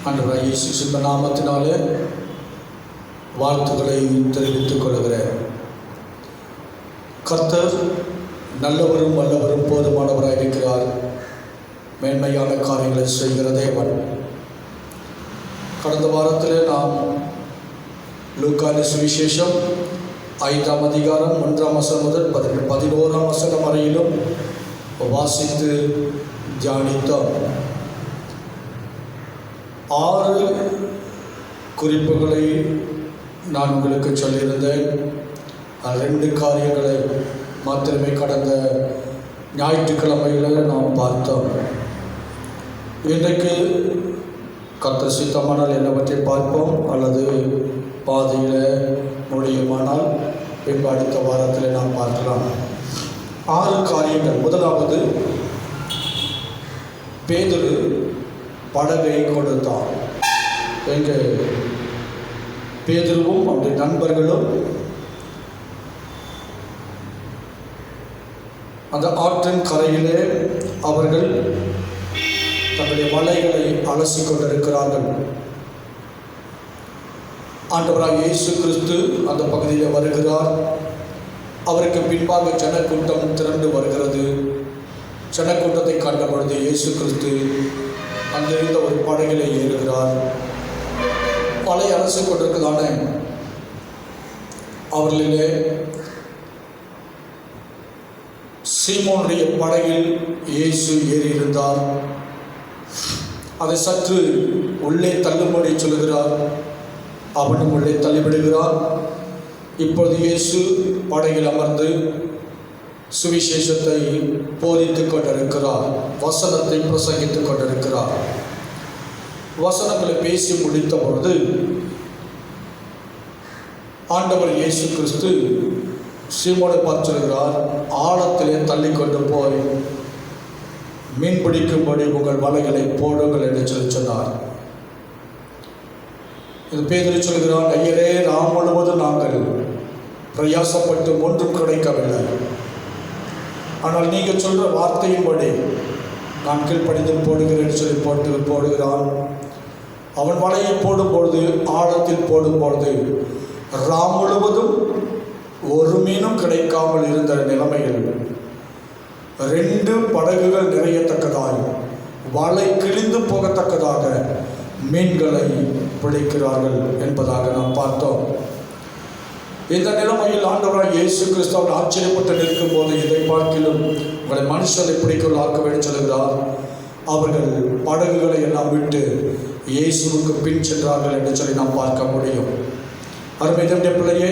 ஆண்டவராகிய இயேசு கிறிஸ்துவின் நாமத்தினாலே வாழ்த்துக்களை தெரிவித்துக் கொள்கிறேன். கர்த்தர் நல்லவரும் வல்லவரும் போதுமானவராக இருக்கிறார். மேன்மையான காரியங்களை செய்கிற தேவன். கடந்த வாரத்தில் நாம் லூக்கான சுவிசேஷம் 5ஆம் அதிகாரம் 1ஆம் வசனம் முதல் 11ஆம் வசனம் வரையிலும் வாசித்து தியானித்தோம். 6 குறிப்புகளை நான் உங்களுக்கு சொல்லியிருந்தேன். 2 காரியங்களை மாத்திரமே கடந்த ஞாயிற்றுக்கிழமையில் நாம் பார்த்தோம். இன்றைக்கு கர்த்தர் சித்தமானால் என்னவற்றை பார்ப்போம், அல்லது பாதியில் முடியுமானால் பின்பு அடுத்த வாரத்தில் நாம் பார்க்கலாம். 6 காரியங்கள். முதலாவது, பேதுரு படகை கொடுத்தான். எங்கள் பேதுருவும் அவருடைய நண்பர்களும் அந்த ஆற்றின் கரையிலே அவர்கள் தங்களுடைய வலைகளை அலசி கொண்டிருக்கிறார்கள். ஆண்டவராகிய இயேசு கிறிஸ்து அந்த பகுதியில் வருகிறார். அவருக்கு பின்பாக ஜனக்கூட்டம் திரண்டு வருகிறது. ஜனக்கூட்டத்தை கண்ட பொழுது இயேசு கிறிஸ்து அங்கிருந்த ஒரு படகிலே ஏறுகிறார். வலை அலசி கொண்டிருக்கிறதான அவர்களிலே சீமோனுடைய படகில் இயேசு ஏறியிருந்தார். அதை சற்று உள்ளே தள்ளும்படி சொல்கிறார். அவனும் உள்ளே தள்ளிவிடுகிறார். இப்பொழுது இயேசு படகில் அமர்ந்து சுவிசேஷத்தை போதித்துக் கொண்டிருக்கிறார். வசனத்தை பிரசங்கித்துக் கொண்டிருக்கிறார். வசனங்களை பேசி முடித்த பொழுது ஆண்டவர் இயேசு கிறிஸ்து சீமோனை பார்த்து சொல்கிறார், ஆழத்திலே தள்ளி கொண்டு போய் மீன் பிடிக்கும்படி உங்கள் வலைகளை போடுங்கள் என்று சொன்னார். இது பேதுரு சொல்கிறார், ஐயரே, நாம் முழுவதும் நாங்கள் பிரயாசப்பட்டு ஒன்றும் கிடைக்கவில்லை. ஆனால் நீங்கள் சொல்கிற வார்த்தையின்படி நான் கீழ்ப்படிந்து போடுகிறேன் சொல்லி போடுகிறான். அவன் வலையை போடும்பொழுது, ஆழத்தில் போடும்பொழுது ராம் முழுவதும் ஒரு மீனும் கிடைக்காமல் இருந்த நிலைமையில் 2 படகுகள் நிறையத்தக்கதாய், வலை கிழிந்து போகத்தக்கதாக மீன்களை பிடிக்கிறார்கள் என்பதாக நாம் பார்த்தோம். இந்த நிலைமையில் ஆண்டவராகிய இயேசு கிறிஸ்து அவர் ஆச்சரியப்பட்டு நிற்கும் போது, இதை பார்க்கிலும் உங்களை மனுஷரை பிடிக்கொள்ள ஆக்க வேண்டும் சொல்கிறார். அவர்கள் படகுகளை எல்லாம் விட்டு இயேசுவுக்கு பின் சென்றார்கள் என்று சொல்லி நாம் பார்க்க முடியும். அருமை தேவனுடைய பிள்ளையே,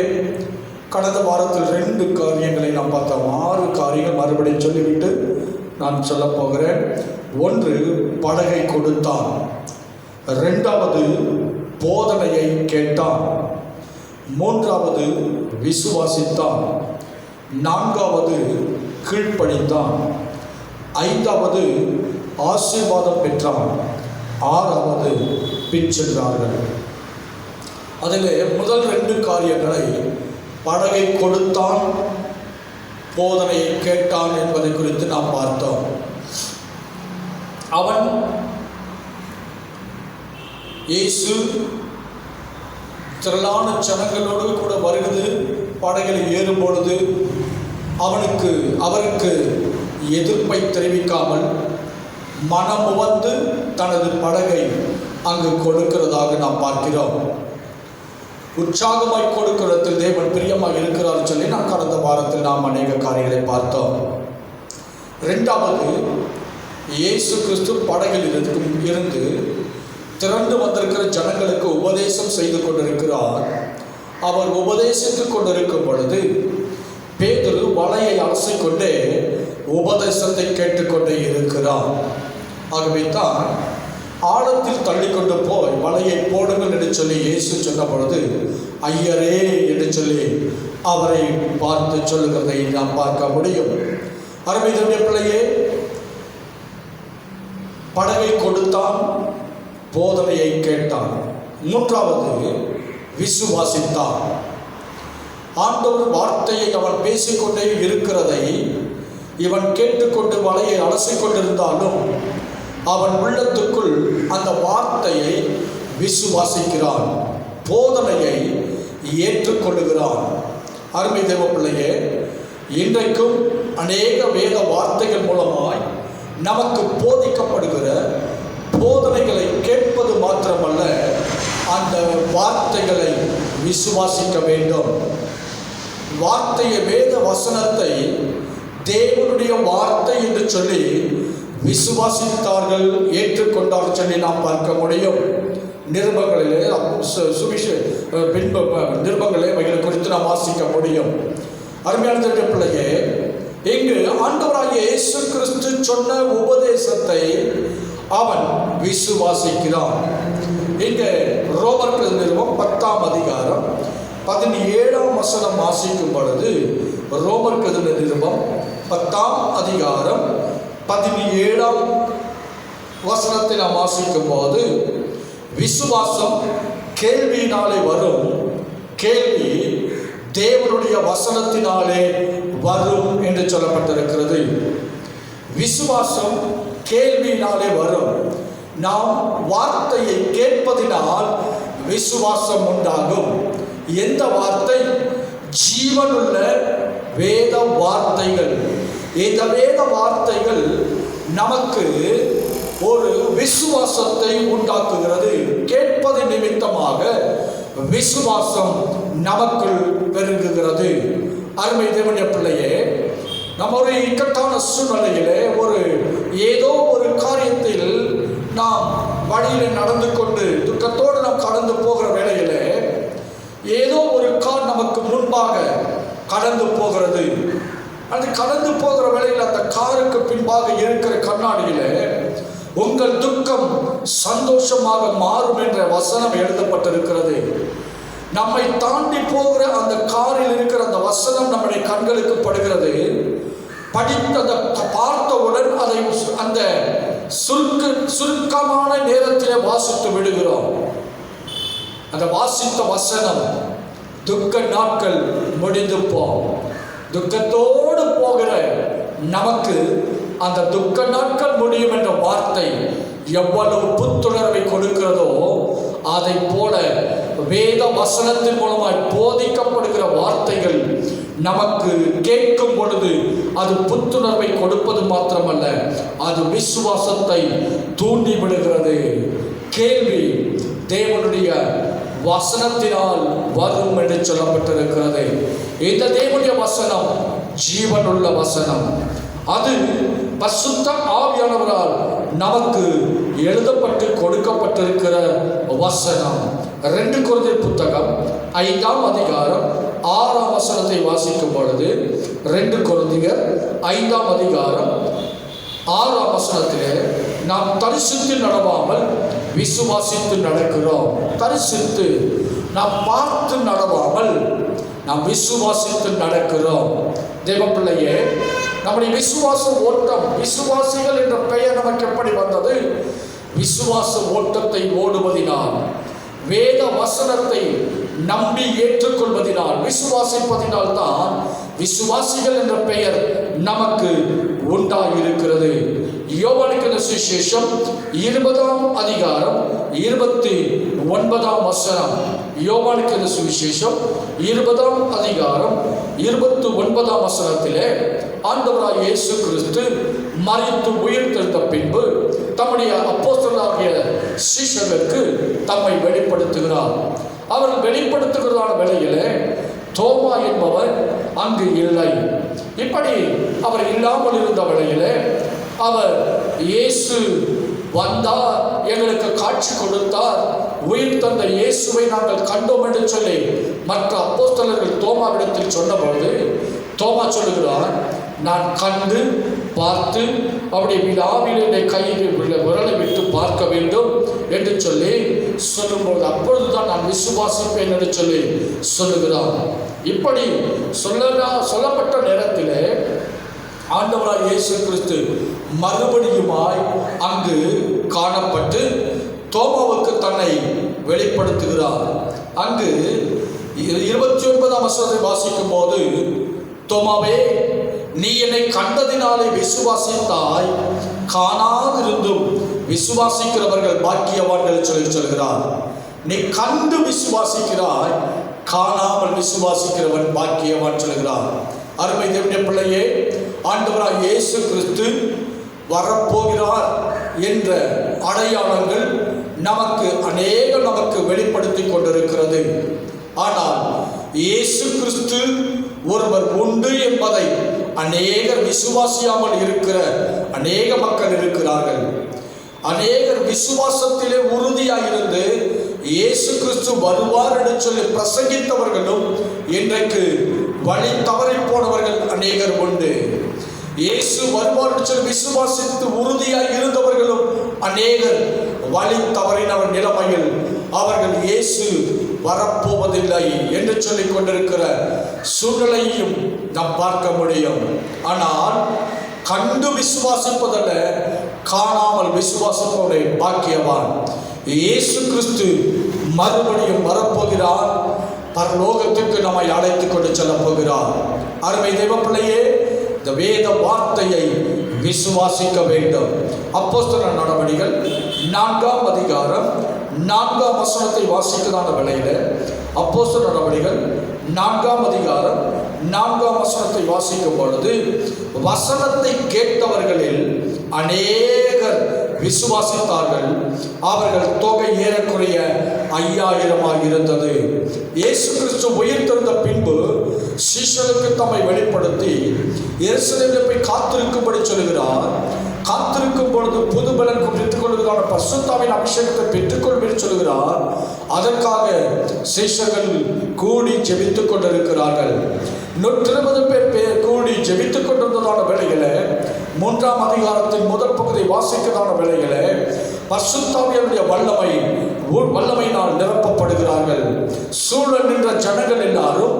கடந்த வாரத்தில் 2 காரியங்களை நாம் பார்த்தோம். 6 காரியங்கள் மறுபடியும் சொல்லிவிட்டு நான் சொல்ல போகிறேன். 1, படகை கொடுத்தான். 2வது, போதனையை கேட்டான். 3வது, விசுவாசித்தான். 4வது, கீழ்ப்படிந்தான். 5வது, ஆசீர்வாதம் பெற்றான். 6வது, பின் சென்றார்கள். அதில் முதல் 2 காரியங்களை, படகை கொடுத்தான், போதனையை கேட்டான் என்பதை குறித்து நாம் பார்த்தோம். அவன் இயேசு திரளான ஜனங்களோடு கூட வருகிறது. படகில் ஏறும் பொழுது அவருக்கு எதிர்ப்பை தெரிவிக்காமல் மனம் உவந்து தனது படகை அங்கு கொடுக்கிறதாக நாம் பார்க்கிறோம். உற்சாகமாய் கொடுக்கிறதில் தேவன் பிரியமாக இருக்கிறார் சொல்லி நான் கடந்த வாரத்தில் நாம் அநேக காரியங்களை பார்த்தோம். 2வது, இயேசு கிறிஸ்து படகில் இருந்து திரண்டு வந்திருக்கிற ஜனங்களுக்கு உபதேசம் செய்து கொண்டிருக்கிறார். அவர் உபதேசித்துக் கொண்டிருக்கும் பொழுது பேதுரு வலையை அலசிக்கொண்டே உபதேசத்தை கேட்டுக்கொண்டே இருக்கிறார். ஆகவே தான் ஆழத்தில் தள்ளிக்கொண்டு போய் வலையை போடுங்கள் என்று சொல்லி இயேசு சொன்ன பொழுது, ஐயரே என்று சொல்லி அவரை பார்த்து சொல்லுகிறதை நாம் பார்க்க முடியும். அருமை தேவனுடைய பிள்ளையே, படகை கொடுத்தான், போதனையை கேட்டான். 3வது, விசுவாசித்தான். ஆண்டவர் வார்த்தையை அவன் பேசிக்கொண்டே இருக்கிறதை இவன் கேட்டுக்கொண்டு வலையை அலசிக்கொண்டிருந்தாலும் அவன் உள்ளத்துக்குள் அந்த வார்த்தையை விசுவாசிக்கிறான், போதனையை ஏற்றுக்கொள்ளுகிறான். அருமை தேவ பிள்ளையே, இன்றைக்கும் அநேக வேத வார்த்தைகள் மூலமாய் நமக்கு போதிக்கப்படுகிற போதனைகளை கேட்பது மாத்திரமல்ல, அந்த வார்த்தைகளை விசுவாசிக்க வேண்டும். வார்த்தையை, வேத வசனத்தை தேவனுடைய வார்த்தை என்று சொல்லி விசுவாசித்தார்கள், ஏற்றுக்கொண்டார்கள் சொல்லி நாம் பார்க்க முடியும். நிருபங்களிலே நிருபங்களே அவைகளை குறித்து நாம் வாசிக்க முடியும். அருமையான பிள்ளையே, இங்கு ஆண்டவராகிய இயேசு கிறிஸ்து சொன்ன உபதேசத்தை அவன் விசுவாசிக்கிறான். இங்கே ரோமர்கள் நிருபம் 10ஆம் அதிகாரம் 17ஆம் வசனம் வாசிக்கும் பொழுது, ரோமர்கள் நிருபம் 10ஆம் அதிகாரம் 17ஆம் வசனத்தை நாம் வாசிக்கும் போது, விசுவாசம் கேள்வியினாலே வரும், கேள்வி தேவனுடைய வசனத்தினாலே வரும் என்று சொல்லப்பட்டிருக்கிறது. விசுவாசம் கேள்வியினாலே வரும். நாம் வார்த்தையை கேட்பதினால் விசுவாசம் உண்டாகும். எந்த வார்த்தை? ஜீவனுள்ள வேத வார்த்தைகள். இந்த வேத வார்த்தைகள் நமக்கு ஒரு விசுவாசத்தை உண்டாக்குகிறது. கேட்பது நிமித்தமாக விசுவாசம் நமக்குள் பெருகுகிறது. அருமை தேவனுடைய பிள்ளையே, நம்ம ஒரு இக்கட்டான சூழ்நிலையிலே ஏதோ ஒரு காரியத்தில் நாம் வழியில் நடந்து கொண்டு துக்கத்தோடு நாம் கடந்து போகிற வேளையிலே ஏதோ ஒரு கார் நமக்கு முன்பாக கடந்து போகிறது. அது கடந்து போகிற வேளையில் அந்த காருக்கு பின்பாக இருக்கிற கண்ணாடியிலே உங்கள் துக்கம் சந்தோஷமாக மாறும் என்ற வசனம் எழுதப்பட்டிருக்கிறது. நம்மை தாண்டி போகிற அந்த காரில் இருக்கிற அந்த வசனம் நம்முடைய கண்களுக்கு படுகிறது. படித்ததை பார்த்தவுடன் அதை அந்த சுருக்கமான நேரத்திலே வாசித்து விடுகிறோம். அந்த வாசித்த வசனம் துக்க நாட்கள் முடிந்து துக்கத்தோடு போகிற நமக்கு அந்த துக்க நாட்கள் முடியும் என்ற வார்த்தை எவ்வளவு புத்துணர்வை கொடுக்கிறதோ, அதை போல வேத வசனத்தின் மூலமாய் போதிக்கப்படுகிற வார்த்தைகள் நமக்கு கேட்கும் பொழுது அது புத்துணர்வை கொடுப்பது மாத்திரமல்ல, அது விசுவாசத்தை தூண்டி விடுகிறது. கேள்வி தேவனுடைய வசனத்தினால் வரும் என்று சொல்லப்பட்டிருக்கிறது. இந்த தேவனுடைய வசனம் ஜீவனுள்ள வசனம். அது பரிசுத்த ஆவியானவரால் நமக்கு எழுதப்பட்டு கொடுக்கப்பட்டிருக்கிற வசனம். 2 கொரிந்தியர் புத்தகம் 5ஆம் அதிகாரம் 6ஆம் வசனத்தை வாசிக்கும் பொழுது, 2 கொரிந்தியர் 5ஆம் அதிகாரம் 6ஆம் வசனத்திலே, நாம் தரிசித்து நடவாமல் விசுவாசித்து நடக்கிறோம். தரிசித்து நாம் பார்த்து நடவாமல் நாம் விசுவாசித்து நடக்கிறோம். தேவ பிள்ளையே, நம்முடைய விசுவாச ஓட்டம், விசுவாசிகள் என்ற பெயர் நமக்கு எப்படி வந்தது? விசுவாச ஓட்டத்தை ஓடுவதினால், வேத வசனத்தை நம்பி ஏற்றுக்கொள்வதினால், விசுவாசிப்பதினால் தான் விசுவாசிகள் என்ற பெயர் நமக்கு உண்டாயிருக்கிறது. யோவானுக்கு சுவிசேஷம் 20ஆம் அதிகாரம் 29ஆம் வசனம். யோவானுக்கு சுவிசேஷம் 20ஆம் அதிகாரம் 29ஆம் வசனத்திலே ஆண்டவராய் இயேசு கிறிஸ்து மரித்து உயிர்த்தெழுந்த பின்பு தம்முடைய அப்போஸ்தலராகிய சீஷர்களுக்கு தம்மை வெளிப்படுத்துகிறார். அவர்கள் வெளிப்படுத்துகிறதான வேளையிலே தோமா என்பவர் அங்கு இல்லை. இப்படி அவர் இல்லாமல் இருந்த வேளையிலே அவர் இயேசு வந்தார், எங்களுக்கு காட்சி கொடுத்தார், உயிர் தந்த இயேசுவை நாங்கள் கண்டோம் என்று சொல்லி மற்ற அப்போஸ்தலர்கள் தோமாவிடத்தில் சொன்னபோது தோமா சொல்லுகிறார், நான் கண்டு பார்த்து அவருடைய விழாவிலே கையில் விரலை விட்டு பார்க்க வேண்டும் என்று சொல்லி சொல்லும்போது அப்பொழுதுதான் நான் விசுவாசிப்பேன் என்று சொல்லி சொல்லுகிறார். இப்படி சொல்லப்பட்ட நேரத்திலே ஆண்டவராய் இயேசு கிறிஸ்து மறுபடியுமாய் அங்கு காணப்பட்டு தோமாவுக்கு தன்னை வெளிப்படுத்துகிறார். அங்கு 29ஆம் வசனத்தை வாசிக்கும் போது, தோமாவே, நீ என்னை கண்டதினாலே விசுவாசித்தாய், காணாதிருந்தும் விசுவாசிக்கிறவர்கள் பாக்கியவான்கள் சொல்லி சொல்கிறார். நீ கண்டு விசுவாசிக்கிறாய், காணாமல் விசுவாசிக்கிறவன் பாக்கியவான் சொல்கிறார். அருமை தேவனுடைய பிள்ளையே, ஆண்டவராய் இயேசு கிறிஸ்து வரப்போகிறார் என்ற அடையாளங்கள் நமக்கு வெளிப்படுத்தி கொண்டிருக்கிறது. ஆனால் இயேசு கிறிஸ்து ஒருவர் உண்டு என்பதை அநேகர் விசுவாசியாமல் இருக்கிற அநேக மக்கள் இருக்கிறார்கள். அநேகர் விசுவாசத்திலே உறுதியாயிருந்து இயேசு கிறிஸ்து வருவார் என்று சொல்லி பிரசங்கித்தவர்களும் இன்றைக்கு வழி தவறி போனவர்கள் அநேகர் உண்டு. இயேசு வருவார் என்று சொல்லி விசுவாசித்து உறுதியாய் இருந்தவர்களும் அநேகர் வழி தவறினவர் நிலைமையில் அவர்கள் இயேசு வரப்போவதில்லை என்று சொல்லிக் கொண்டிருக்கிற சூழ்நிலையும் நாம் பார்க்க முடியும். ஆனால் கண்டு விசுவாசிப்பதல்ல, காணாமல் விசுவாசத்தோட பாக்கியவான். இயேசு கிறிஸ்து மறுபடியும் வரப்போகிறார், பரலோகத்துக்கு நம்மை அழைத்து கொண்டு செல்ல போகிறார். அருமை தேவ பிள்ளையே, இந்த வேத வார்த்தையை விசுவாசிக்க வேண்டும். அப்போஸ்தலர் நடவடிக்கைகள் 4ஆம் அதிகாரம் 4ஆம் வசனத்தை வாசிக்கிறதான வேளையில, அப்போஸ்தலர் நடவடிக்கைகள் 4ஆம் அதிகாரம் 4ஆம் வசனத்தை வாசிக்கும் பொழுது, வசனத்தை கேட்டவர்களில் அநேகர் விசுவாசித்தார்கள். அவர்கள் தொகை ஏறக்குறைய 5000 இருந்தது. இயேசு கிறிஸ்து உயிர்த்தெழுந்த பின்பு சீஷருக்கு தம்மை வெளிப்படுத்தி எருசலேமில் போய் காத்திருக்கும்படி சொல்கிறார். காத்திருக்கும் பொழுது புது பலன் பெற்றுக் கொள்வதற்கான பரிசுத்தாவின் அபிஷேகத்தை பெற்றுக்கொள்வதை சொல்கிறார். அதற்காக சீஷர்கள் கூடி ஜெபித்துக் கொண்டிருக்கிறார்கள். 120 பேர் கூடி ஜெபித்துக் கொண்டிருந்ததான வேளையில, 3ஆம் அதிகாரத்தின் முதல் பகுதியை வாசிக்கிறதான வேளையில, பரிசுத்தாவியுடைய வல்லமையினால் நிரப்பப்படுகிறார்கள். சூழல் நின்ற ஜனங்கள் எல்லாரும்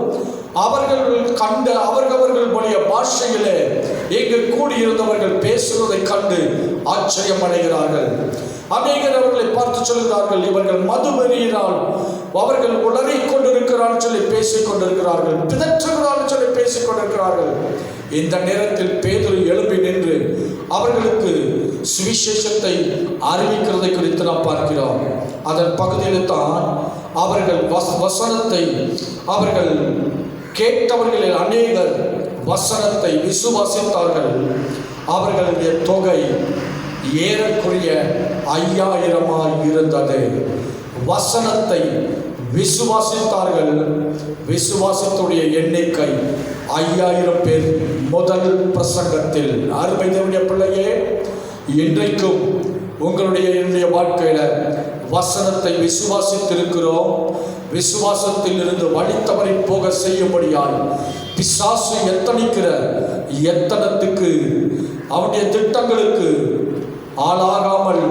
அவர்கள் கண்ட அவர்களுடைய பாஷையிலே இங்கு கூடியிருந்தவர்கள் பேசுவதை கண்டு ஆச்சரியம் அடைகிறார்கள். அநேகர் அவர்களை பார்த்து சொல்கிறார்கள், இவர்கள் மதுவெறியினால் அவர்கள் உளறிக் கொண்டிருக்கிறார்கள் சொல்லி பேசிக் கொண்டிருக்கிறார்கள், பிதற்றுகிறார்கள் சொல்லி பேசிக் கொண்டிருக்கிறார்கள். இந்த நேரத்தில் பேதுரு எழுப்பி நின்று அவர்களுக்கு சுவிசேஷத்தை அறிவிக்கிறதை குறித்து நாம் பார்க்கிறோம். அதன் பகுதியில் தான் அவர்கள் வசனத்தை அவர்கள் கேட்டவர்களில் அநேகர் வசனத்தை விசுவாசித்தார்கள். அவர்களுடைய தொகை ஏறக்குறைய 5000 இருந்தது. வசனத்தை விசுவாசித்தார்கள். விசுவாசத்துடைய எண்ணிக்கை 5000 பேர் முதல் பிரசங்கத்தில். அருமை தேவனுடைய பிள்ளையே, இன்றைக்கும் உங்களுடைய என்னுடைய வாழ்க்கையில வசனத்தை விசுவாசித்திருக்கிறோம். விசுவாசத்தில் இருந்து வழி தவறி போக செய்யும்படியாய் பிசாசு எத்தனத்துக்கு அவனுடைய திட்டங்களுக்கு ஆளாகாமல்,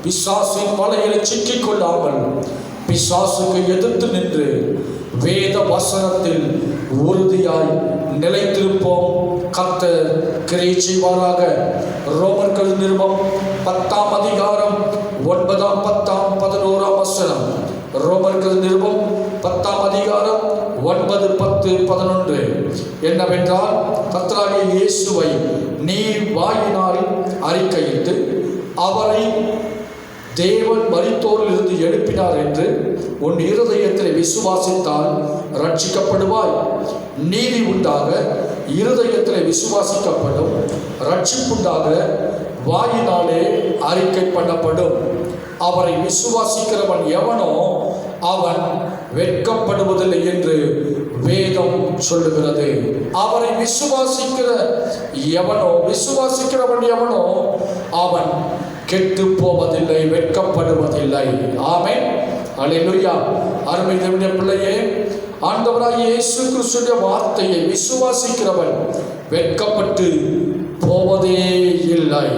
பிசாசின் வலையில சிக்கிக் கொள்ளாமல், பிசாசுக்கு எதிர்த்து நின்று வேத வசனத்தில் உறுதியாய் நிலைத்திருப்போம். கர்த்தர் கிரியை செய்வாராக. ரோமர்கள் நிருபம் 10ஆம் அதிகாரம் 9, 10, 11 வசனம். ரோமர்கள் நிருபம் 10ஆம் அதிகாரம் 9, 10, 11 என்னவென்றால், கர்த்தராகிய இயேசுவை நீ வாயினால் அறிக்கையிட்டு அவரை தேவன் மரித்தோரில் இருந்து எழுப்பினார் என்று உன் இருதயத்தில் விசுவாசித்தால் ரட்சிக்கப்படுவாய். நீதி உண்டாக இருதயத்தில் விசுவாசிக்கப்படும், ரட்சிப்புண்டாக வாயினாலே அறிக்கை பண்ணப்படும். அவரை விசுவாசிக்கிறவன் எவனோ அவன் வெட்கப்படுவதில்லை என்று வேதம் சொல்லுகிறது. அவரை விசுவாசிக்கிறவன் எவனோ அவன் கெட்டு போவதில்லை, வெட்கப்படுவதில்லை. ஆமென், அல்லேலூயா. அருமை தேவனுடைய பிள்ளையே, ஆண்டவராகிய இயேசு கிறிஸ்துவின் வார்த்தையை விசுவாசிக்கிறவன் வெட்கப்பட்டு போவதே இல்லை.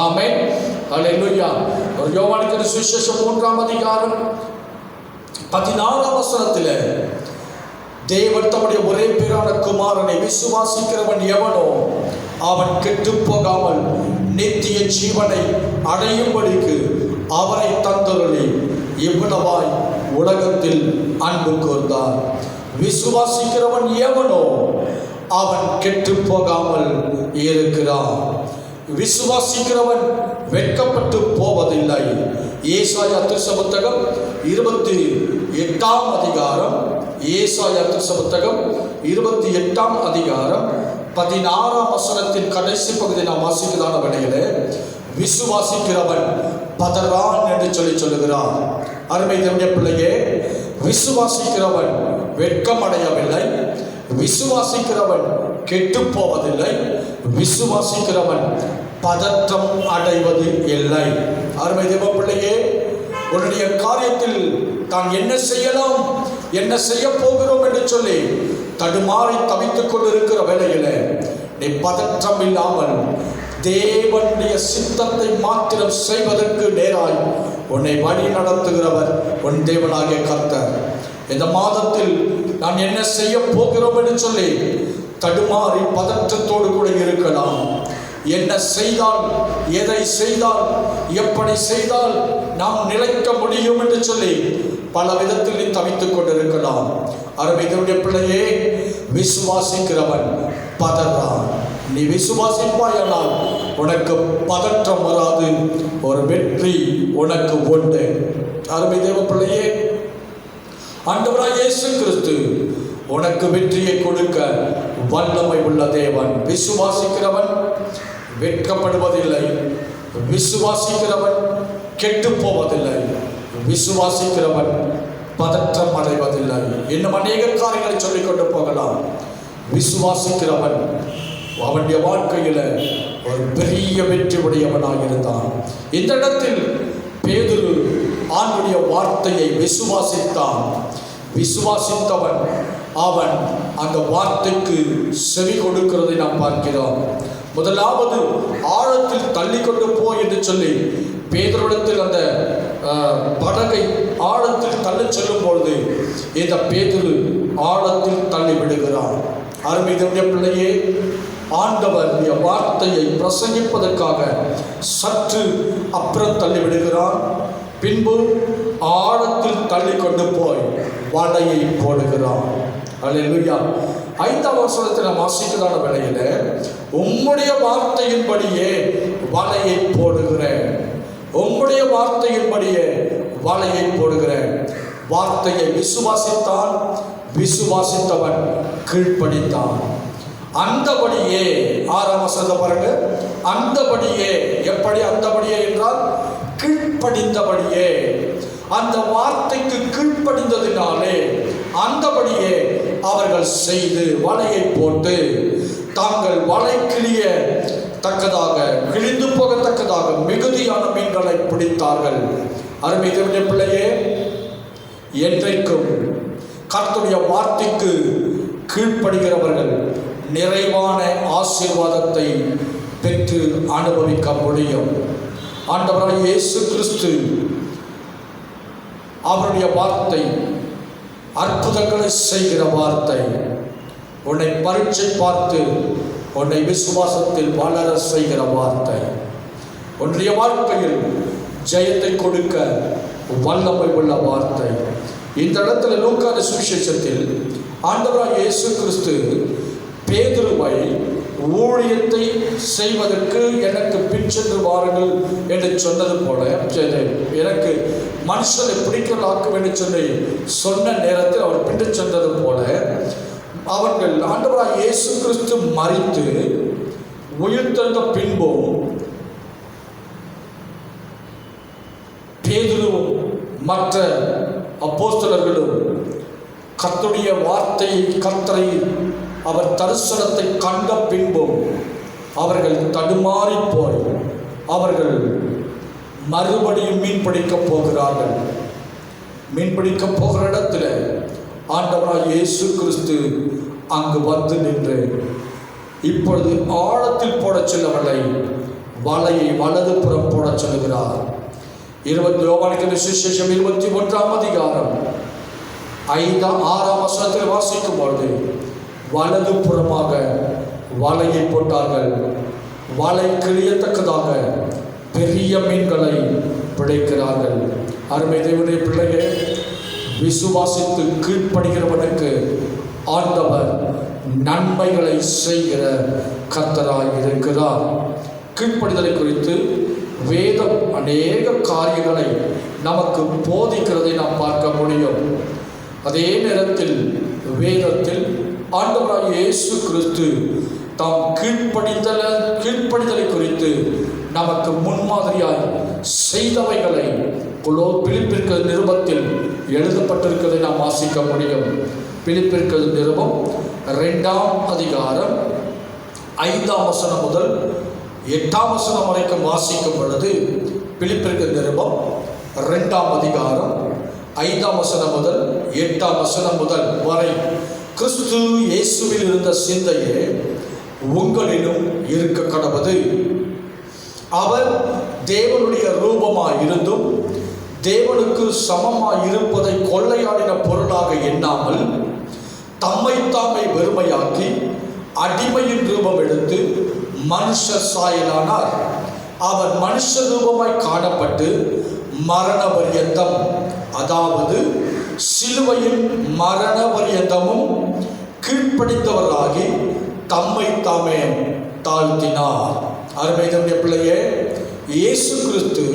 ஆமென், அல்லேலூயா. யோவானுக்கு சுவிசேஷம் 3ஆம் அதிகாரம் 14ஆம் வசனத்தில், தேவன் தம்முடைய ஒரே பேரான குமாரனை விசுவாசிக்கிறவன் எவனோ அவன் கெட்டு போகாமல் நித்திய ஜீவனை அடையும்படிக்கு அவரை தந்தருளி இவ்வளவாய் உலகத்தில் அன்பு கூர்ந்தார். விசுவாசிக்கிறவன் எவனோ அவன் கெட்டு போகாமல் இருக்கிறான். விசுவாசிக்கிறவன் வெட்கப்பட்டு போவதில்லை. ஏசாயா புத்தகம் 28ஆம் அதிகாரம், ஏசாயா புத்தகம் 28ஆம் அதிகாரம் 16ஆம் வசனத்தின் கடைசி பகுதி நாம் வாசிக்கிறதான வேளையிலே விசுவாசிக்கிறவன் பதறான் என்று சொல்லுகிறார். அருமை தேவனுடைய பிள்ளையே, விசுவாசிக்கிறவன் வெட்கமடையவில்லை, விசுவாசிக்கிறவன் கெட்டு போவதில்லை, விசுவாசிக்கிறவன் பதற்றம் அடைவது இல்லை. அருமை தேவ பிள்ளையே, உன்னுடைய காரியத்தில் தான் என்ன செய்யலாம், என்ன செய்ய போகிறோம் என்று சொல்லி தடுமாறி தவித்துக் கொண்டிருக்கிற வேளையில நீ பதற்றம் இல்லாமல் தேவனுடைய சித்தத்தை மாத்திரம் செய்வதற்கு நேராய் உன்னை வழி நடத்துகிறவர் உன் தேவனாகிய கர்த்தர். இந்த மாதத்தில் நான் என்ன செய்ய போகிறோம் என்று சொல்லி தடுமாறி பதற்றத்தோடு கூட இருக்கலாம். என்ன செய்தால், எதை செய்தால், எப்படி செய்தால் நாம் நிலைக்க முடியும் என்று சொல்லி பல விதத்தில் நீ தவித்துக் கொண்டிருக்கலாம். அருமை தேவனுடைய பிள்ளையே, விசுவாசிக்கிறவன் பதறான். நீ விசுவாசிப்பாயானால் உனக்கு பதற்றம் வராது, ஒரு வெற்றி உனக்கு உண்டு. அருமை தேவ பிள்ளையே, ஆண்டவராகிய இயேசு கிறிஸ்து உனக்கு வெற்றியை கொடுக்க வல்லமை உள்ள தேவன். விசுவாசிக்கிறவன் வெட்கப்படுவதில்லை, விசுவாசிக்கிறவன் கெட்டு போவதில்லை, விசுவாசிக்கிறவன் பதற்றம் அடைவதில்லை. இன்னும் அநேக காரியங்களை சொல்லிக்கொண்டு போகலாம். விசுவாசிக்கிறவன் அவனுடைய வாழ்க்கையில் ஒரு பெரிய வெற்றி உடையவனாக இருந்தான். இந்த இடத்தில் பேதுரு ஆண்டுடைய வார்த்தையை விசுவாசித்தான். விசுவாசித்தவன் அவன் அந்த வார்த்தைக்கு செவி கொடுக்கிறதை நாம் பார்க்கிறோம். முதலாவது ஆழத்தில் தள்ளி கொண்டு போ என்று சொல்லி பேதுருவிடத்தில் அந்த படகை ஆழத்தில் தள்ளி செல்லும் பொழுது இந்த பேதுரு ஆழத்தில் தள்ளி விடுகிறான். அருமை தேவனுடைய பிள்ளையே, ஆண்டவருடைய வார்த்தையை பிரசங்கிப்பதற்காக சற்று அப்புறம் தள்ளி விடுகிறான். பின்பு ஆழத்தில் தள்ளி கொண்டு போய் வலையை போடுகிறான். அல்லேலூயா. 5ஆம் வசனத்தில் நாம் வாசிக்கிறதான வேளையில உம்முடைய வார்த்தையின்படியே வலையை போடுகிறேன், உம்முடைய வார்த்தையின்படியே வலையை போடுகிறேன். வார்த்தையை விசுவாசித்தான், விசுவாசித்தவன் கீழ்ப்படித்தான். அந்தபடியே 6ஆம் வசனத்தை பாருங்க. அந்தபடியே, எப்படி அந்தபடியே என்றால் கீழ்ப்படிந்தபடியே, அந்த வார்த்தைக்கு கீழ்ப்படிந்ததினாலே அந்தபடியே அவர்கள் செய்து வலையை போட்டு தாங்கள் வலை கிழிய தக்கதாக, கிழிந்து போகத்தக்கதாக மிகுதியான மீன்களை பிடித்தார்கள். அருமை தேவனுடைய பிள்ளையே, என்றைக்கும் கர்த்தருடைய வார்த்தைக்கு கீழ்ப்படுகிறவர்கள் நிறைவான ஆசீர்வாதத்தை பெற்று அனுபவிக்க முடியும். ஆண்டவராகிய இயேசு கிறிஸ்து அவருடைய வார்த்தை அற்புதங்களை செய்கிற வார்த்தை. உன்னை பரீட்சை பார்த்து உன்னை விசுவாசத்தில் வளர செய்கிற வார்த்தை. உன்னுடைய வாழ்க்கையில் ஜெயத்தை கொடுக்க வல்லமை உள்ள வார்த்தை. இந்த இடத்துல லூக்கா சுவிசேஷத்தில் ஆண்டவராகிய இயேசு கிறிஸ்து பேதுருவை ஊழியத்தை செய்வதற்கு எனக்கு பின் சென்று வாருங்கள் என்று சொன்னது போல, எனக்கு மனுஷனை பிடிக்கலாக்கும் என்று சொல்லி சொன்ன நேரத்தில் அவர் பின் சென்றது போல, அவர்கள் ஆண்டவராகிய இயேசு கிறிஸ்து மரித்து உயிர்த்தெழுந்த பின்பும் பேதுருவும் மற்ற அப்போஸ்தலர்களும் கர்த்தருடைய வார்த்தையை, கர்த்தரை அவர் தரிசனத்தை கண்ட பின்பும் அவர்கள் தடுமாறி போய் அவர்கள் மறுபடியும் மீன் பிடிக்கப் போகிறார்கள். மீன் பிடிக்கப் போகிற இடத்துல ஆண்டவராகிய இயேசு கிறிஸ்து அங்கு வந்து நின்று இப்பொழுது ஆழத்தில் போட செல்லவில்லை, வலையை வலது புறம் போட சொல்லுகிறார். யோவானுக்கு சுவிசேஷம் 21ஆம் அதிகாரம் 5-6ஆம் வசனத்தில் வாசிக்கும் பொழுது வலது புறமாக வலையை போட்டார்கள். வலை கிழியத்தக்கதாக பெரிய மீன்களை பிடிக்கிறார்கள். அருமை தேவனுடைய பிள்ளையே, விசுவாசித்து கீழ்ப்படுகிறவனுக்கு ஆண்டவர் நன்மைகளை செய்கிற கர்த்தராய் இருக்கிறார். கீழ்ப்படிதலை குறித்து வேதம் அநேக காரியங்களை நமக்கு போதிக்கிறதை நாம் பார்க்க முடியும். அதே நேரத்தில் வேதத்தில் ஆண்டவராகிய இயேசு கிறிஸ்து தாம் கீழ்ப்படிதலை குறித்து நமக்கு முன்மாதிரியாய் செய்தவைகளை பிலிப்பியர் நிருபத்தில் எழுதப்பட்டிருக்கிறதை நாம் வாசிக்க முடியும். பிலிப்பியர் நிருபம் 2ஆம் அதிகாரம் 5ஆம் வசனம் முதல் 8ஆம் வசனம் வரைக்கும் வாசிக்கும் பொழுது, பிலிப்பியர் நிருபம் 2ஆம் அதிகாரம் 5ஆம் வசனம் முதல் 8ஆம் வசனம் முதல் வரை, கிறிஸ்து இயேசுவில் இருந்த சிந்தையே உங்களிலும் இருக்க கடவது. அவர் தேவனுடைய ரூபமாய் இருந்தும் தேவனுக்கு சமமாய் இருப்பதை கொள்ளையாடின பொருளாக எண்ணாமல் தம்மை தாமே வெறுமையாக்கி அடிமையின் ரூபம் எடுத்து மனுஷ சாயலானார். அவர் மனுஷ ரூபமாய் காணப்பட்டு மரண பரியந்தம், அதாவது சிலுவையின் மரண பரியந்தமும் கீழ்ப்படிந்தவராகி தம்மை தாமே தாழ்த்தினார். அருமையான பிள்ளையே, இயேசு கிறிஸ்து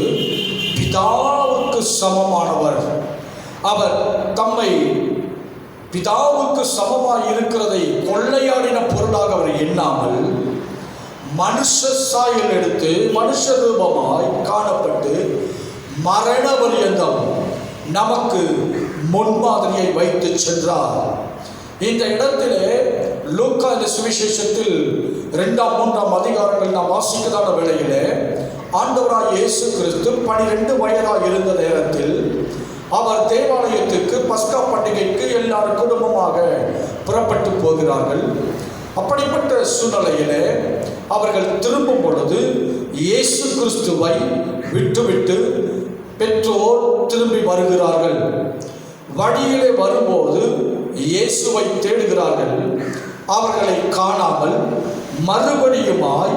பிதாவுக்கு சமமானவர். அவர் தம்மை பிதாவுக்கு சமமாய் இருக்கிறதை கொள்ளையாடின பொருளாக அவர் எண்ணாமல் மனுஷ சாயல் எடுத்து மனுஷ ரூபமாய் காணப்பட்டு மரண பரியந்தம் நமக்கு முன்மாதிரியை வைத்து சென்றார். இந்த இடத்திலே லூக்கா இந்த சுவிசேஷத்தில் 2ஆம் 3ஆம் அதிகாரங்கள் நாம் வாசிக்கதான வேளையிலே ஆண்டவராய் இயேசு கிறிஸ்து 12 வயதாக இருந்த நேரத்தில் அவர் தேவாலயத்துக்கு பஸ்கா பண்டிகைக்கு எல்லாரும் குடும்பமாக புறப்பட்டு போகிறார்கள். அப்படிப்பட்ட சூழ்நிலையிலே அவர்கள் திரும்பும் பொழுது இயேசு கிறிஸ்துவை விட்டுவிட்டு பெற்றோர் திரும்பி வருகிறார்கள். வழியிலே வரும்போது இயேசுவை தேடுகிறார்கள். அவர்களை காணாமல் மறுபடியுமாய்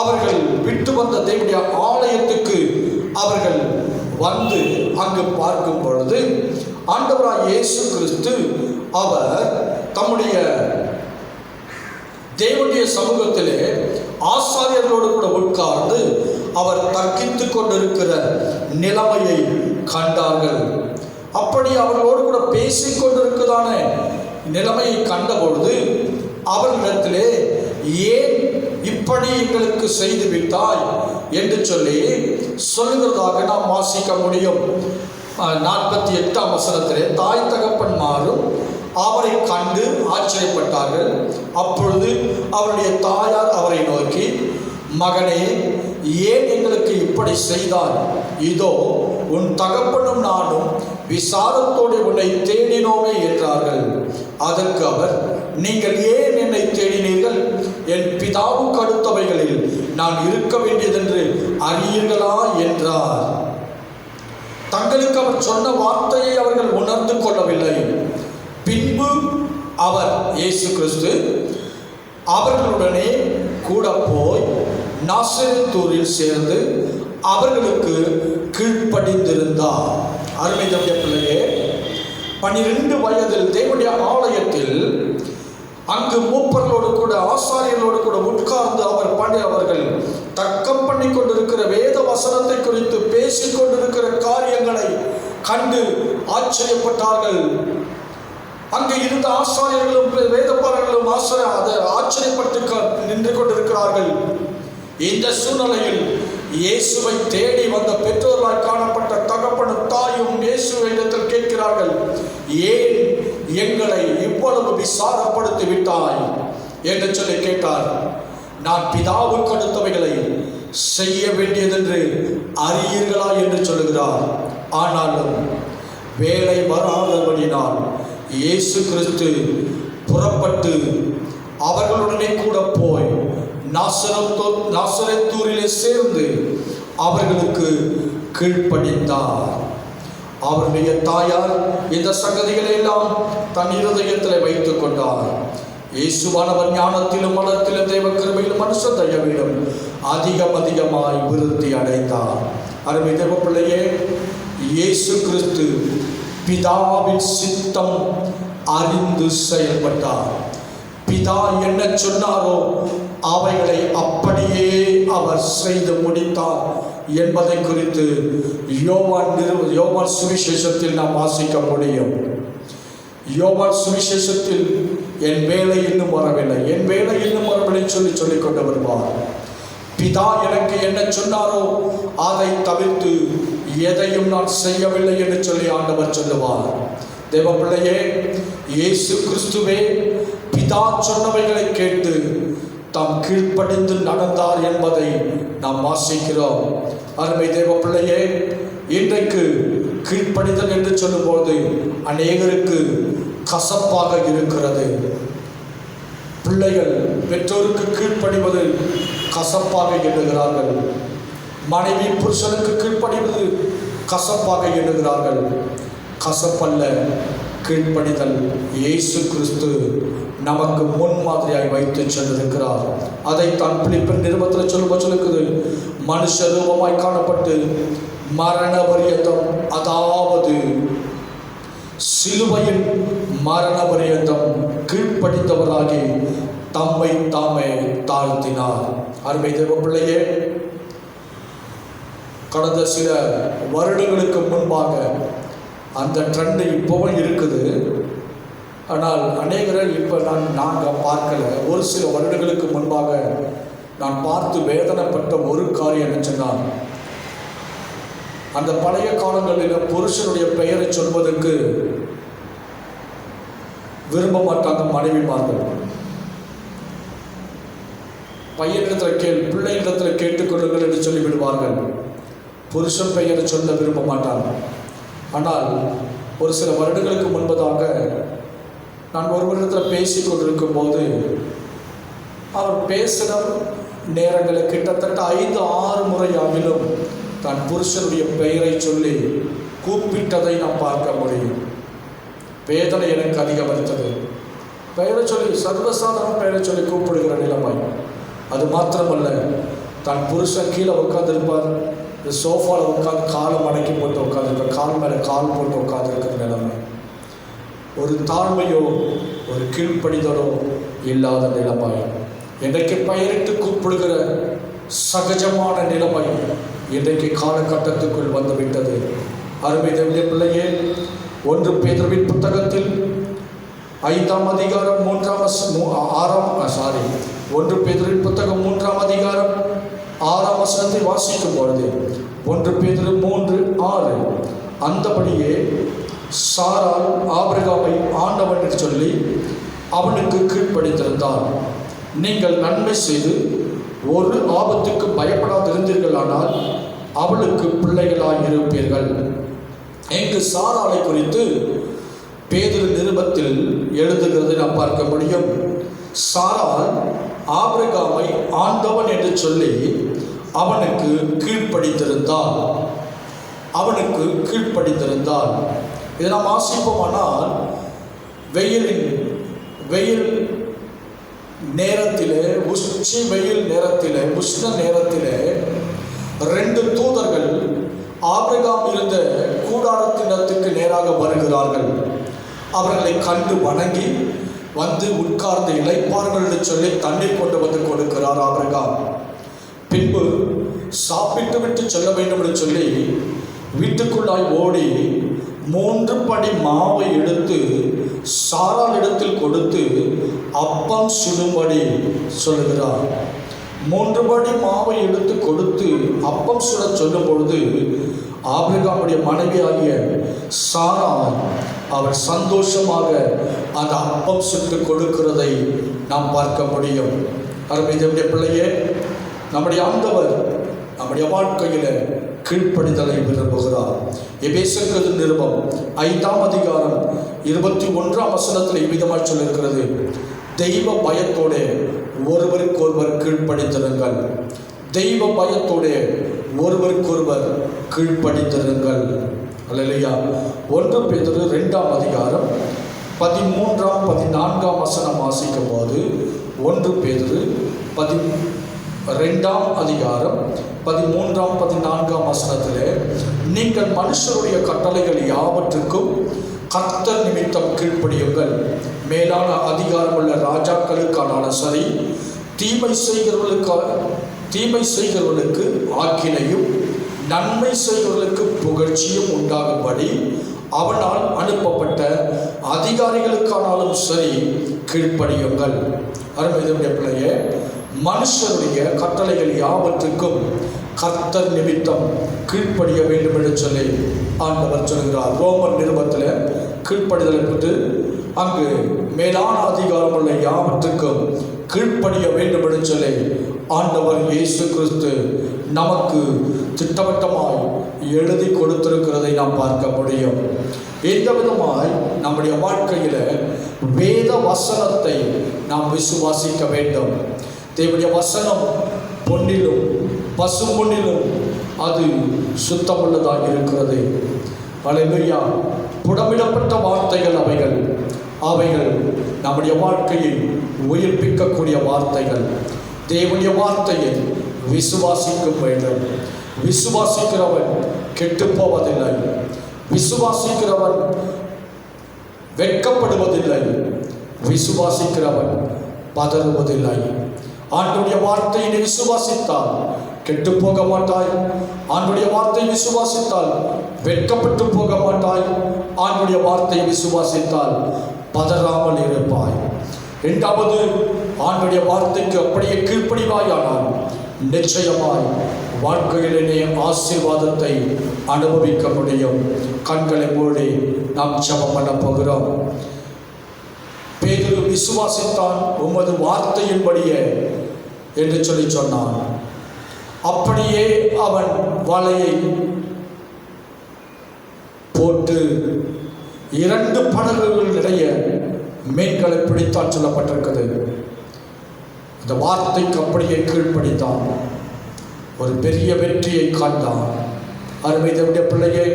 அவர்கள் விட்டு வந்த தேவனுடைய ஆலயத்துக்கு அவர்கள் வந்து அங்கு பார்க்கும் பொழுது ஆண்டவராய் இயேசு கிறிஸ்து அவர் தம்முடைய தேவனுடைய சமூகத்திலே ஆசாரியர்களோடு கூட உட்கார்ந்து அவர் தர்க்கித்து கொண்டிருக்கிற நிலைமையை கண்டார்கள். அப்படி அவர்களோடு கூட பேசிக்கொண்டிருக்கிறதான நிலைமையை கண்டபொழுது அவர்களிடத்திலே, ஏன் இப்படி எங்களுக்கு செய்து விட்டாய் என்று சொல்லி சொல்லுகிறதாக நாம் வாசிக்க முடியும். 48ஆம் வசனத்திலே, தாய் தகப்பன்மாரும் அவரை கண்டு ஆச்சரியப்பட்டார்கள். அப்பொழுது அவருடைய தாயார் அவரை நோக்கி, மகனே, ஏன் எங்களுக்கு இப்படி செய்தாய்? இதோ உன் தகப்பனும் நானும் விசாரத்தோடு உன்னை தேடினோமே என்றார்கள். அதற்கு அவர், நீங்கள் ஏன் என்னை தேடினீர்கள்? என் பிதாவுக்கு அடுத்தவைகளில் நான் இருக்க வேண்டியதென்று அறியீர்களா என்றார். தங்களுக்கு அவர் சொன்ன வார்த்தையை அவர்கள் உணர்ந்து கொள்ளவில்லை. பின்பு அவர் இயேசு கிறிஸ்து அவர்களுடனே கூட போய் நாசரேத்தூரில் சேர்ந்து அவர்களுக்கு கீழ்ப்படிந்திருந்தார். அருமையான பிள்ளையே, 12 வயதில் தேவனுடைய ஆலயத்தில் அங்கு மூப்பர்களோடு கூட ஆசாரியர்களோடு கூட உட்கார்ந்து அவர்கள் தர்க்கம் பண்ணி கொண்டிருக்கிற வேத வசனத்தை குறித்து பேசிக் கொண்டிருக்கிற காரியங்களை கண்டு ஆச்சரியப்பட்டார்கள். அங்கே இருந்த ஆசாரியர்களும் வேதப்பாரர்களும் அதை ஆச்சரியப்பட்டு நின்று கொண்டிருக்கிறார்கள். இந்த சூழ்நிலையில் இயேசுவை தேடி வந்த பெற்றோர்களாய் காணப்பட்ட தகப்பனும் தாயும் இயேசுவை இடத்தில் கேட்கிறார்கள், ஏன் எங்களை இவ்வளவு விசாரப்படுத்தி விட்டாய் என்று சொல்லி கேட்டார். நான் பிதாவுக்கு அடுத்தவைகளை செய்ய வேண்டியதென்று அறியீர்களா என்று சொல்லுகிறார். ஆனாலும் வேலை வராதபடினால் இயேசு கிறிஸ்து புறப்பட்டு அவர்களுடனே கூட போய் நாசரேத்தூரிலே சேர்ந்து அவர்களுக்கு கீழ்ப்படிந்தார். அவருடைய தாயார் இந்த சங்கதிகளை எல்லாம் தன் இருதயத்தில் வைத்துக் கொண்டார். இயேசுவானவர் ஞானத்திலும் வளத்திலும் தேவ கிருபையிலும் மனுஷ தயவிலும் அதிகமாய் விருத்தி அடைந்தார். அருமை தேவ பிள்ளையே, இயேசு கிறிஸ்து பிதாவின் சித்தம் அறிந்து செயல்பட்டார். பிதா என்ன சொன்னாரோ அவைகளை அப்படியே அவர் செய்து முடித்தார் என்பதை குறித்து யோவான் சுவிசேஷத்தில் நாம் வாசிக்க முடியும். யோவான் சுவிசேஷத்தில் என் வேலை இன்னும் வரவில்லை, என் வேலை இன்னும் வரவில்லை சொல்லிக் கொண்டு வருவார். பிதா எனக்கு என்ன சொன்னாரோ அதை தவிர்த்து எதையும் நான் செய்யவில்லை என்று சொல்லி ஆண்டவர் சொல்லுவார். தேவ பிள்ளையே, இயேசு கிறிஸ்துவே பிதா சொன்னவைகளை கேட்டு தாம் கீழ்ப்படிந்து நடந்தார் என்பதை நாம் வாசிக்கிறோம். அருமை தேவ பிள்ளையே, இன்றைக்கு கீழ்ப்படிதல் என்று சொல்லும்போது அநேகருக்கு கசப்பாக இருக்கிறது. பிள்ளைகள் பெற்றோருக்கு கீழ்ப்படிவது கசப்பாக எண்ணுகிறார்கள். மனைவி புருஷனுக்கு கீழ்ப்படிவது கசப்பாக எண்ணுகிறார்கள். கசப்பல்ல, கீழ்ப்படிதல் இயேசு கிறிஸ்து நமக்கு முன்மாதிரியாய் வைத்து சென்றிருக்கிறார். அதைத்தான் பிலிப்பியர் நிருபத்தில் சொல்லுகிறது, மனுஷ ரூபமாய் காணப்பட்டு மரண பரியந்தம், அதாவது சிலுவையில் மரண பரியந்தம் கீழ்ப்படிந்தவராகி தம்மை தாமே தாழ்த்தினார். அருமை தேவ பிள்ளையே, கடந்த சில வருடங்களுக்கு முன்பாக அந்த ட்ரெண்டு இப்போவும் இருக்குது. ஆனால் அநேகரை இப்போ நாங்கள் பார்க்கல. ஒரு சில வருடங்களுக்கு முன்பாக நான் பார்த்து வேதனைப்பட்ட ஒரு காரியம் என்ன சொன்னால், அந்த பழைய காலங்களில் புருஷனுடைய பெயரை சொல்வதற்கு விரும்ப மாட்டாங்க மனைவிமார்கள். பையனிடத்தில் பிள்ளையிடத்தில் கேட்டுக்கொள்ளுங்கள் என்று சொல்லிவிடுவார்கள். புருஷன் பெயரை சொல்ல விரும்ப மாட்டாங்க. ஆனால் ஒரு சில வருடங்களுக்கு முன்பதாக நான் ஒருவரிடத்தில் பேசி கொண்டிருக்கும் போது அவர் பேசின நேரங்களை கிட்டத்தட்ட 5-6 முறை ஆகிலும் தான் புருஷனுடைய பெயரை சொல்லி கூப்பிட்டதை நாம் பார்க்க முடியும். வேதனை எனக்கு அதிகமளித்தது. பெயரை சொல்லி, சர்வசாதாரண பெயரை சொல்லி கூப்பிடுகிற நிலைமை. அது மாத்திரமல்ல, தான் புருஷன் கீழே உட்காந்துருப்பார், இந்த சோஃபாவில் உட்காந்து காலை மடக்கி போட்டு உட்காந்துருப்பார், கால் மேலே கால் போட்டு உட்காந்துருக்கிற நிலைமை. ஒரு தாழ்மையோ ஒரு கீழ்ப்படிதலோ இல்லாத நிலைமை. இன்றைக்கு பெயரிட்டு கூப்பிடுகிற சகஜமான நிலைமை இன்றைக்கு காலகட்டத்துக்குள் வந்துவிட்டது. அருமை தேவனுடைய பிள்ளையே, 1 பேதுருவின் புத்தகத்தில் 5ஆம் அதிகாரம் 1 பேதுருவின் புத்தகம் 3ஆம் அதிகாரம் 6ஆம் வசனத்தை வாசிக்கும் பொழுது 1 பேதுரு 3:6 அந்தபடியே சாராள் ஆபிரகாமை ஆண்டவன் என்று சொல்லி அவனுக்கு கீழ்ப்படிந்திருந்தார். நீங்கள் நன்மை செய்து ஒரு ஆபத்துக்கு பயப்படாதிருந்தீர்களானால் அவளுக்கு பிள்ளைகளாய் இருப்பீர்கள். இங்கு சாராளை குறித்து பேதுரு நிருபத்தில் எழுதுகிறதை நாம் பார்க்க முடியும். சாராள் ஆபிரகாமை ஆண்டவன் என்று சொல்லி அவனுக்கு கீழ்ப்படிந்திருந்தாள். இதை நாம் வாசிப்போமானால், வெயில் நேரத்திலே, உச்சி வெயில் நேரத்திலே, உஷ்ண நேரத்திலே 2 தூதர்கள் ஆபிரகாம் இருந்த கூடாரத்தினத்துக்கு நேராக வருகிறார்கள். அவர்களை கண்டு வணங்கி வந்து உட்கார்ந்து இளைப்பார்கள் என்று சொல்லி தண்ணீர் கொண்டு வந்து கொடுக்கிறார் ஆபிரகாம். பின்பு சாப்பிட்டு விட்டு செல்ல வேண்டும் என்று சொல்லி வீட்டுக்குள்ளாய் ஓடி 3 படி மாவை எடுத்து சாராள் இடத்தில் கொடுத்து அப்பம் சுடும்படி சொல்லுகிறார். 3 படி மாவை எடுத்து கொடுத்து அப்பம் சுட சொல்லும் பொழுது ஆபிரகாமுடைய மனைவியாகிய சாராள் அவர் சந்தோஷமாக அந்த அப்பம் சுட்டு கொடுக்கிறதை நாம் பார்க்க முடியும். அருமை தேவனுடைய பிள்ளையே, நம்முடைய ஆண்டவர் நம்முடைய வாழ்க்கையில கீழ்ப்படிதலை விரும்புகிறார். எபேசியர் நிருபம் 5ஆம் அதிகாரம் 21ஆம் வசனத்தில் இவ்விதமாக சொல்லியிருக்கிறது, தெய்வ பயத்தோட ஒருவருக்கொருவர் கீழ்ப்படித்திருங்கள். தெய்வ பயத்தோட ஒருவருக்கொருவர் கீழ்ப்படித்திருங்கள். அல்லேலூயா. 1 பேதுரு 2ஆம் அதிகாரம் 13ஆம் 14ஆம் வசனம் வாசிக்கும் போது 1 பேதுரு 2ஆம் அதிகாரம் 13ஆம் 14ஆம் வசனத்திலே, நீங்கள் மனுஷருடைய கட்டளைகள் யாவற்றுக்கும் கர்த்தர் நிமித்தம் கீழ்ப்படியுங்கள். மேலான அதிகாரமுள்ள ராஜாக்களுக்கானாலும் சரி, தீமை செய்கிறவர்களுக்கு ஆக்கினையும் நன்மை செய்கிறவர்களுக்கு புகழ்ச்சியும் உண்டாகும்படி அவனால் அனுப்பப்பட்ட அதிகாரிகளுக்கானாலும் சரி கீழ்ப்படியுங்கள். அருமையுடைய பிள்ளையே, மனுஷருடைய கட்டளைகள் யாவற்றுக்கும் கர்த்தர் நிமித்தம் கீழ்ப்படிய வேண்டும் என்று சொல்லி ஆண்டவர் சொல்கிறார். ரோமர் நிருபத்தில் கீழ்ப்படிதலை பற்றி அங்கு மேலான அதிகாரம் உள்ள யாவற்றுக்கும் கீழ்ப்படிய வேண்டும் என்று சொல்லி ஆண்டவர் இயேசு கிறிஸ்து நமக்கு திட்டவட்டமாய் எழுதி கொடுத்திருக்கிறதை நாம் பார்க்க முடியும். எந்த விதமாய் நம்முடைய வாழ்க்கையில் வேத வசனத்தை நாம் விசுவாசிக்க வேண்டும். தேவனுடைய வசனம் பொன்னிலும் பசும்பொன்னிலும் அது சுத்தமுள்ளதாக இருக்கிறது. அல்லேலூயா. புடமிடப்பட்ட வார்த்தைகள் அவைகள் நம்முடைய வாழ்க்கையை உயிர்ப்பிக்கக்கூடிய வார்த்தைகள். தேவனுடைய வார்த்தையை விசுவாசிக்க வேண்டும். விசுவாசிக்கிறவன் கெட்டு போவதில்லை. விசுவாசிக்கிறவன் வெட்கப்படுவதில்லை. விசுவாசிக்கிறவன் பதறுவதில்லை. ஆண்டுடைய வார்த்தையை விசுவாசித்தால் கெட்டு போக மாட்டாய். ஆண்டுடைய வார்த்தையை விசுவாசித்தால் வெட்கப்பட்டு போக மாட்டாய். ஆண்டுடைய வார்த்தையை விசுவாசித்தால் பதறாமல் இருப்பாய். இரண்டாவது, ஆண்டுடைய வார்த்தைக்கு அப்படியே கீழ்ப்படிவாயானால் நிச்சயமாய் வாழ்க்கையிலே ஆசீர்வாதத்தை அனுபவிக்க முடியும். கண்களை மூடி நாம் ஜெபம் பண்ண போகிறோம். பேதுரு விசுவாசித்தான், உமது வார்த்தையின்படியே என்று சொல்லி சொன்னான். அப்படியே அவன் வலையை போட்டு 2 படகுகள் நிறைய மீன்களை பிடித்தான் சொல்லப்பட்டிருக்கிறது. அந்த வார்த்தைக்கு அப்படியே கீழ்ப்படித்தான். ஒரு பெரிய வெற்றியை காண்பான். அருமையுடைய பிள்ளையே,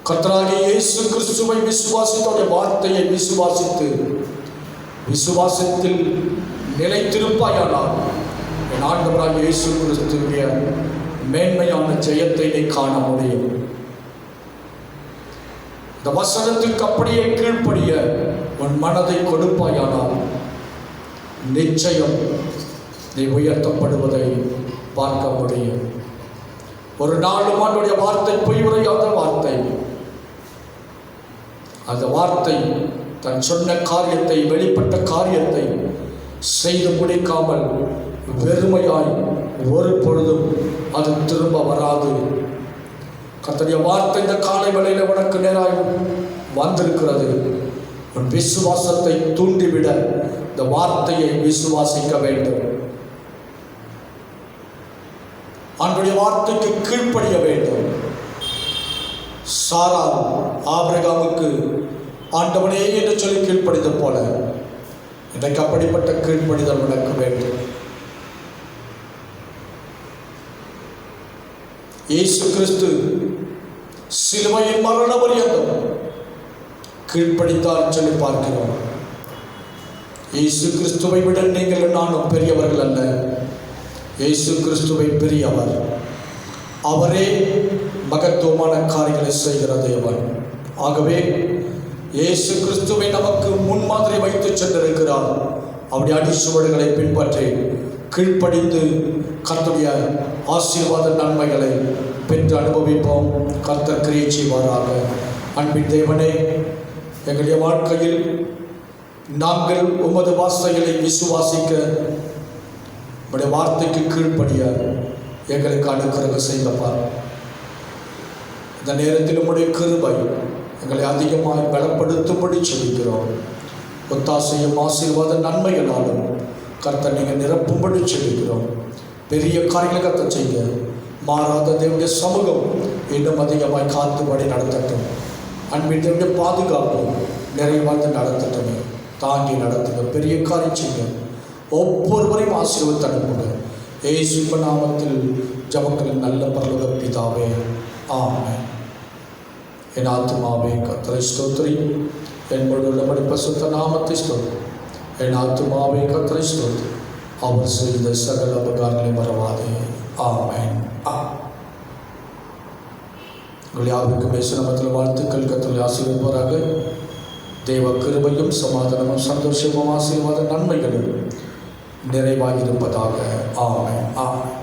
கர்த்தராகிய இயேசு கிறிஸ்துவை விசுவாசித்தோடைய வார்த்தையை விசுவாசித்து விசுவாசத்தில் நிலைத்திருப்பாயானால் என் ஆண்டவராகிய இயேசு கிறிஸ்துவிய மேன்மையான ஜெயத்தை நீ காண முடியும். இந்த வசனத்துக்கு அப்படியே கீழ்ப்படிய உன் மனதை கொடுப்பாயானால் நிச்சயம் நீ உயர்த்தப்படுவதை பார்க்க முடியும். ஒரு நாளும் ஆண்டவருடைய வார்த்தை பொய் உரையாத வார்த்தை. அந்த வார்த்தை தன் சொன்ன காரியத்தை, வெளிப்பட்ட காரியத்தை செய்து முடிக்காமல் வெறுமையாய் ஒரு பொழுதும் அது திரும்ப வராது. கர்த்தருடைய வார்த்தை இந்த காலை வேளையில் உனக்கு நேராய் வந்திருக்கிறது. உன் விசுவாசத்தை தூண்டிவிட இந்த வார்த்தையை விசுவாசிக்க வேண்டும். ஆண்டவருடைய வார்த்தைக்கு கீழ்ப்படிய வேண்டும். சாரா ஆபிரகாமுக்கு ஆண்டவனே என்று சொல்லி கீழ்ப்படிதல் போல இன்றைக்கு அப்படிப்பட்ட கீழ்ப்படிதல் உனக்கு வேண்டும். இயேசு கிறிஸ்து சிலுவையின் மரண பரியந்தம் கீழ்ப்படித்தார் சொல்லி பார்க்கிறோம். இயேசு கிறிஸ்துவை விட நீங்கள் நானும் பெரியவர்கள் அல்ல. இயேசு கிறிஸ்துவை பெரியவர். அவரே மகத்துவமான காரியங்களை செய்கிற தேவன். ஆகவே இயேசு கிறிஸ்துவை நமக்கு முன்மாதிரி வைத்து சென்றிருக்கிறார். அவருடைய அடிச்சுவடுகளை பின்பற்றி கீழ்ப்படிந்து கர்த்தருடைய ஆசீர்வாத நன்மைகளை பெற்று அனுபவிப்போம். கர்த்தர் கிரியை செய்வாராக. அன்பின் தேவனே, எங்களுடைய வாழ்க்கையில் நாங்கள் உமது வார்த்தைகளை விசுவாசிக்க, உம்முடைய வார்த்தைக்கு கீழ்ப்படிய எங்களுக்கு அனுக்கிரகம் செய்தப்பா. இந்த நேரத்தில் உம்முடைய கிருபை எங்களை அதிகமாக பலப்படுத்தும்படி செபிக்கிறோம். ஒத்தாசையும் ஆசீர்வாத நன்மைகளாலும் கர்த்தர் நீங்கள் நிரப்பும்படி செபிக்கிறோம். பெரிய காரியங்களை கர்த்தர் செய்ய மாறாத தேவனுடைய சமூகம் இன்னும் அதிகமாய் காத்துபடி நடத்தட்டும். அன்பின் தேவனுடைய பாதுகாப்பு நிறைவாழ்ந்து நடத்தட்டுமே. தாங்கி நடத்துங்க. பெரிய காரியம் செய்ய ஒவ்வொருவரையும் ஆசீர்வாதத்தை அனுப்புங்க. இயேசு நாமத்தில் ஜெபங்களின் நல்ல பரலோக பிதாவே, ஆமென். என் ஆத்துமாவே கர்த்தரை ஸ்தோத்திரி, என் முழுவதும் பரிசுத்த நாமத்தை ஸ்தோத்திரி. என் ஆத்துமாவே கர்த்தரை ஸ்தோத்திரி, அவர் செய்த சகல உபகாரங்களை மறவாதே. ஆமென். உங்கள் யாருக்கும் இயேசு நாமத்தில் வாழ்த்துக்கள். கர்த்தர் ஆசீர்வதிப்பாராக. தேவ கிருபையும் சமாதானமும் சந்தோஷமும் ஆசீர்வாத நன்மைகளும் நிறைவாக இருப்பதாக. ஆமென். ஆமென்.